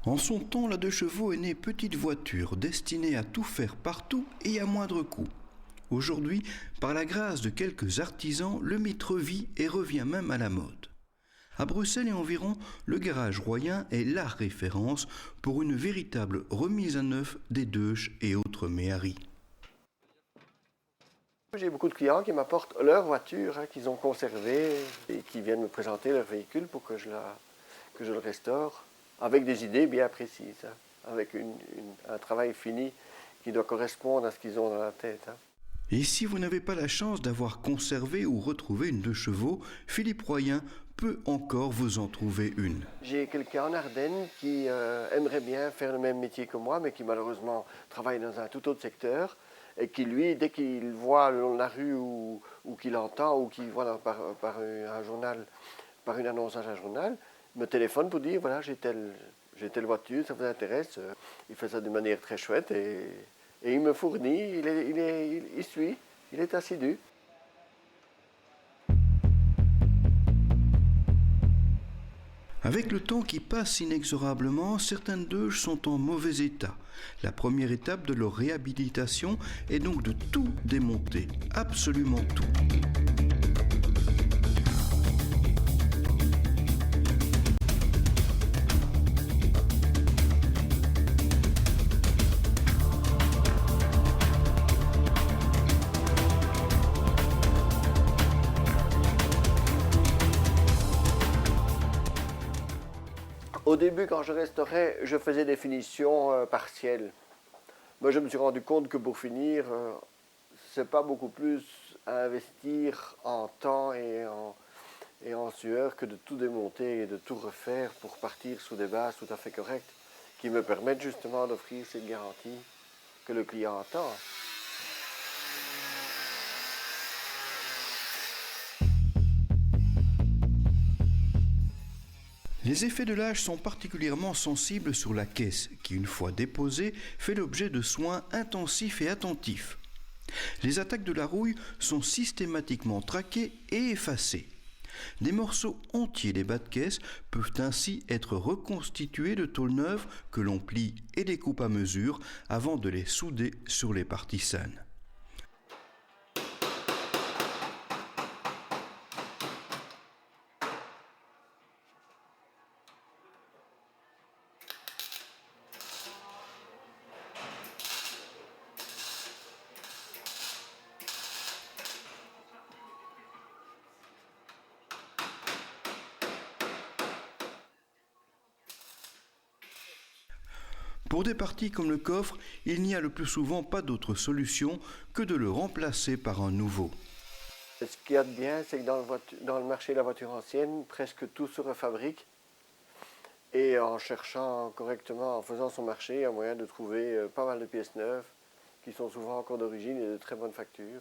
En son temps, la 2 chevaux est née petite voiture destinée à tout faire partout et à moindre coût. Aujourd'hui, par la grâce de quelques artisans, le mythe revit et revient même à la mode. À Bruxelles et environ, le garage Royen est la référence pour une véritable remise à neuf des Deutsch et autres méharis. J'ai beaucoup de clients qui m'apportent leur voiture qu'ils ont conservée et qui viennent me présenter leur véhicule pour que je le restaure avec des idées bien précises, avec un travail fini qui doit correspondre à ce qu'ils ont dans la tête. Et si vous n'avez pas la chance d'avoir conservé ou retrouvé une 2 chevaux, Philippe Royen peut encore vous en trouver une. J'ai quelqu'un en Ardennes qui aimerait bien faire le même métier que moi, mais qui malheureusement travaille dans un tout autre secteur et qui lui, dès qu'il voit le long de la rue ou qu'il entend ou qu'il voit par un journal, par une annonce dans un journal, me téléphone pour dire voilà j'ai telle voiture, ça vous intéresse. Il fait ça d'une manière très chouette et il me fournit, il suit, il est assidu. Avec le temps qui passe inexorablement, certaines Deutsch sont en mauvais état. La première étape de leur réhabilitation est donc de tout démonter, absolument tout. Au début, quand je restaurais, je faisais des finitions partielles. Moi, je me suis rendu compte que pour finir, c'est pas beaucoup plus à investir en temps et en sueur que de tout démonter et de tout refaire pour partir sous des bases tout à fait correctes qui me permettent justement d'offrir cette garantie que le client attend. Les effets de l'âge sont particulièrement sensibles sur la caisse, qui une fois déposée, fait l'objet de soins intensifs et attentifs. Les attaques de la rouille sont systématiquement traquées et effacées. Des morceaux entiers des bas de caisse peuvent ainsi être reconstitués de tôle neuve que l'on plie et découpe à mesure avant de les souder sur les parties saines. Pour des parties comme le coffre, il n'y a le plus souvent pas d'autre solution que de le remplacer par un nouveau. Ce qu'il y a de bien, c'est que dans le marché de la voiture ancienne, presque tout se refabrique. Et en cherchant correctement, en faisant son marché, il y a moyen de trouver pas mal de pièces neuves qui sont souvent encore d'origine et de très bonne facture.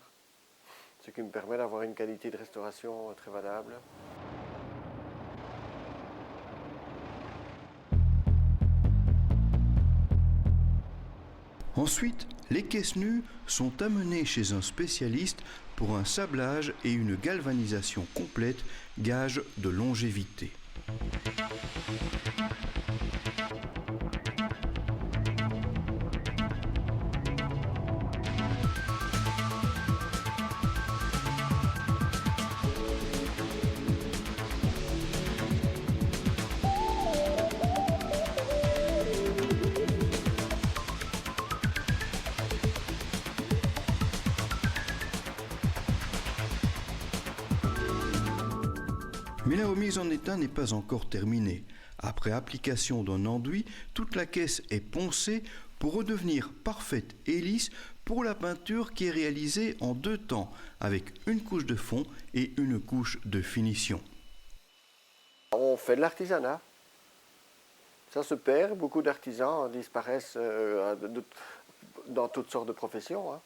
Ce qui me permet d'avoir une qualité de restauration très valable. Ensuite, les caisses nues sont amenées chez un spécialiste pour un sablage et une galvanisation complète, gage de longévité. Mais la remise en état n'est pas encore terminée. Après application d'un enduit, toute la caisse est poncée pour redevenir parfaite et lisse pour la peinture qui est réalisée en 2 temps, avec une couche de fond et une couche de finition. On fait de l'artisanat. Ça se perd, beaucoup d'artisans disparaissent dans toutes sortes de professions.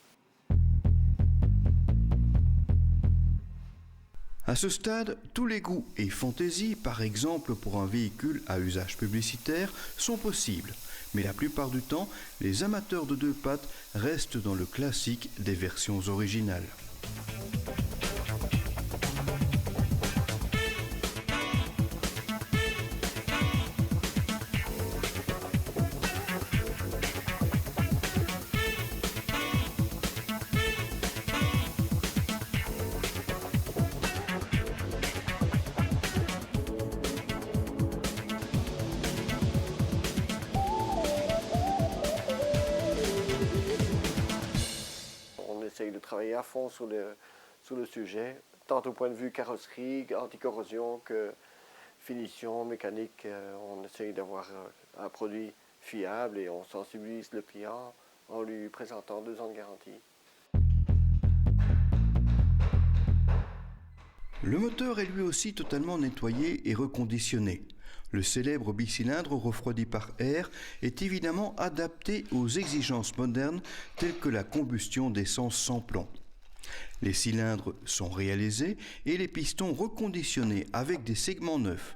À ce stade, tous les goûts et fantaisies, par exemple pour un véhicule à usage publicitaire, sont possibles. Mais la plupart du temps, les amateurs de 2 pattes restent dans le classique des versions originales. fond sur le sujet, tant au point de vue carrosserie, anticorrosion que finition, mécanique. On essaye d'avoir un produit fiable et on sensibilise le client en lui présentant 2 ans de garantie. Le moteur est lui aussi totalement nettoyé et reconditionné. Le célèbre bicylindre refroidi par air est évidemment adapté aux exigences modernes telles que la combustion d'essence sans plomb. Les cylindres sont réalisés et les pistons reconditionnés avec des segments neufs.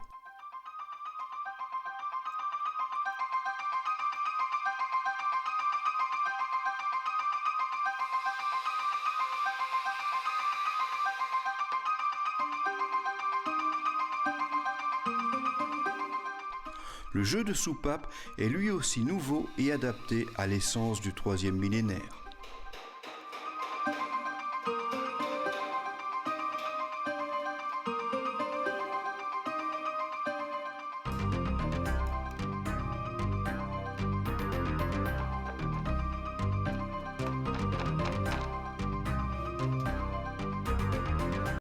Le jeu de soupape est lui aussi nouveau et adapté à l'essence du 3e millénaire.